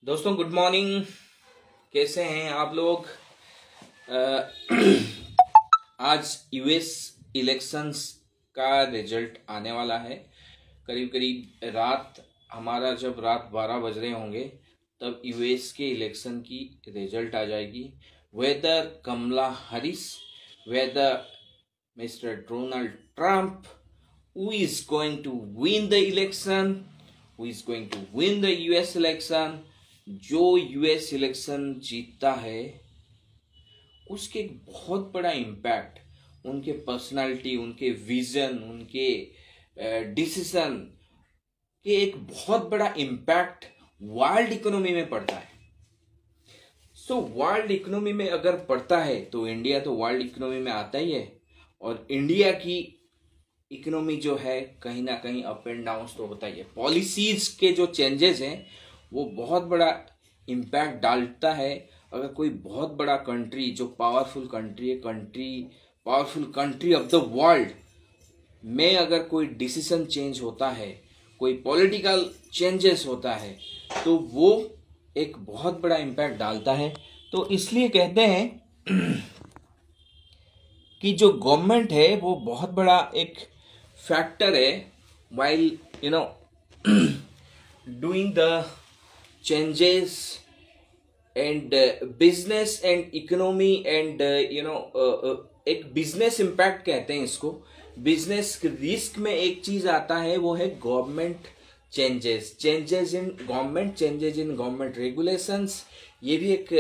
दोस्तों good morning. कैसे हैं आप लोग? आज यूएस इलेक्शंस का रिजल्ट आने वाला है। करीब करीब जब रात 12 बज रहे होंगे तब यूएस के इलेक्शन की रिजल्ट आ जाएगी। Whether Kamala Harris, whether Mr Donald Trump, who is going to win the election, who is going to win the US election। जो यूएस इलेक्शन जीतता है उसके एक बहुत बड़ा इम्पैक्ट उनके पर्सनालिटी, उनके विजन, उनके डिसीजन के एक बहुत बड़ा इम्पैक्ट वर्ल्ड इकोनॉमी में पड़ता है। सो वर्ल्ड इकोनॉमी में अगर पड़ता है तो इंडिया तो वर्ल्ड इकोनॉमी में आता ही है, और इंडिया की इकोनॉमी जो है कहीं ना कहीं अप एंड डाउन तो होता ही है। पॉलिसीज के जो चेंजेस हैं वो बहुत बड़ा इम्पैक्ट डालता है। अगर कोई बहुत बड़ा कंट्री जो पावरफुल कंट्री है, powerful country of the world में अगर कोई डिसीजन चेंज होता है, कोई पॉलिटिकल चेंजेस होता है, तो वो एक बहुत बड़ा इम्पैक्ट डालता है। तो इसलिए कहते हैं कि जो गवर्नमेंट है वो बहुत बड़ा एक फैक्टर है while doing the changes and business and economy and एक बिजनेस इम्पैक्ट कहते हैं इसको। बिजनेस रिस्क में एक चीज आता है वो है government changes in government regulations. ये भी एक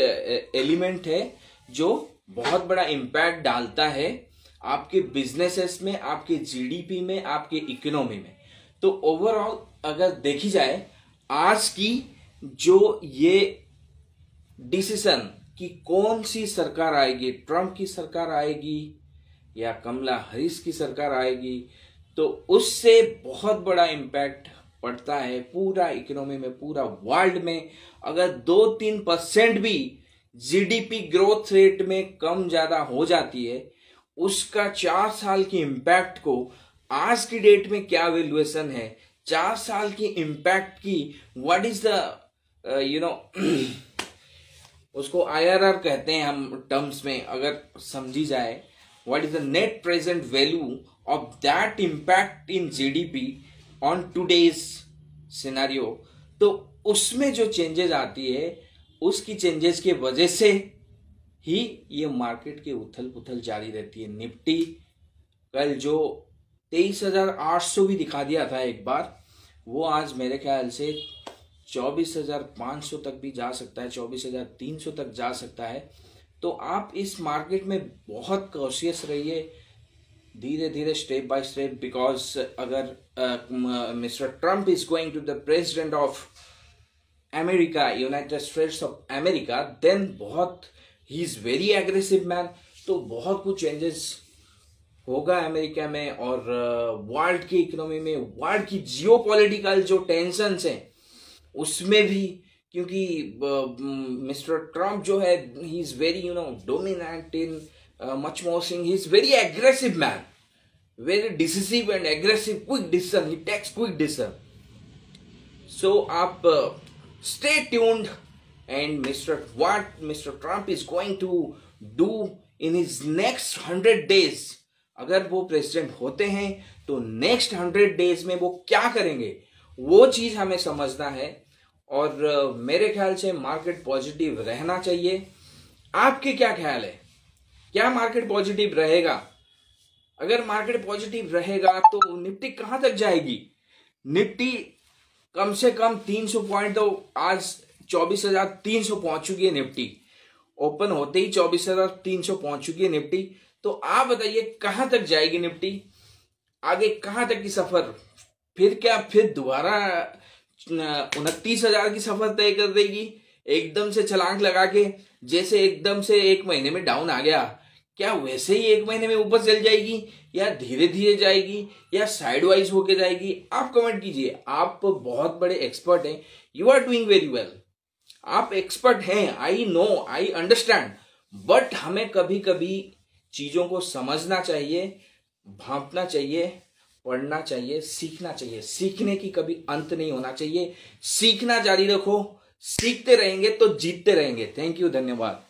एलिमेंट है जो बहुत बड़ा इम्पैक्ट डालता है आपके बिजनेसेस में, आपके जीडीपी में, आपके इकोनॉमी में। तो ओवरऑल अगर देखी जाए आज की जो ये डिसीजन कि कौन सी सरकार आएगी, ट्रंप की सरकार आएगी या कमला हैरिस की सरकार आएगी, तो उससे बहुत बड़ा इम्पैक्ट पड़ता है पूरा इकोनॉमी में, पूरा वर्ल्ड में। अगर 2-3% भी जीडीपी ग्रोथ रेट में कम ज्यादा हो जाती है, उसका 4 साल की इम्पैक्ट को आज की डेट में क्या वैल्यूएशन है, 4 साल की इम्पैक्ट की व्हाट इज द उसको आईआरआर कहते हैं हम टर्म्स में अगर समझी जाए, what is the net present value of that impact in GDP on today's scenario. तो उसमें जो चेंजेस आती है उसकी चेंजेस के वजह से ही ये मार्केट की उथल पुथल जारी रहती है। निफ्टी कल जो 23,800 भी दिखा दिया था एक बार, वो आज मेरे ख्याल से 24,500 तक भी जा सकता है, 24,300 तक जा सकता है। तो आप इस मार्केट में बहुत कॉशियस रहिए, धीरे धीरे स्टेप बाय स्टेप, बिकॉज अगर mister Trump is going to the president of America, United States of America, then बहुत he is very aggressive man. तो बहुत कुछ चेंजेस होगा अमेरिका में और वर्ल्ड की इकोनॉमी में, वर्ल्ड की जियोपॉलिटिकल जो टेंशन्स हैं उसमें भी, क्योंकि मिस्टर ट्रंप जो है he is very dominant in much more thing, he is very aggressive man, very decisive and aggressive, quick decision, he takes quick decision. So आप stay tuned and what Mr. Trump is going to do in his next 100 days। अगर वो president होते हैं तो next 100 days में वो क्या करेंगे, वो चीज हमें समझना है। और मेरे ख्याल से मार्केट पॉजिटिव रहना चाहिए। आपके क्या ख्याल है, क्या मार्केट पॉजिटिव रहेगा? अगर मार्केट पॉजिटिव रहेगा तो निफ्टी कहां तक जाएगी? निफ्टी कम से कम 300 पॉइंट, तो आज 24,300 पहुंच चुकी है निफ्टी, ओपन होते ही 24,300 पहुंच चुकी है निफ्टी। तो आप बताइए कहां तक जाएगी निफ्टी, आगे कहां तक की सफर? फिर दोबारा 29,000 की सफर तय कर देगी एकदम से छलांग लगा के? जैसे एकदम से एक महीने में डाउन आ गया, क्या वैसे ही एक महीने में ऊपर चल जाएगी, या धीरे धीरे जाएगी, या साइड वाइज होके जाएगी? आप कमेंट कीजिए। आप बहुत बड़े एक्सपर्ट हैं, you are doing very well, आप एक्सपर्ट हैं, I know, I understand, but हमें कभी कभी चीजों को समझना चाहिए, भांपना चाहिए, पढ़ना चाहिए, सीखना चाहिए। सीखने की कभी अंत नहीं होना चाहिए, सीखना जारी रखो, सीखते रहेंगे तो जीतते रहेंगे। थैंक यू, धन्यवाद।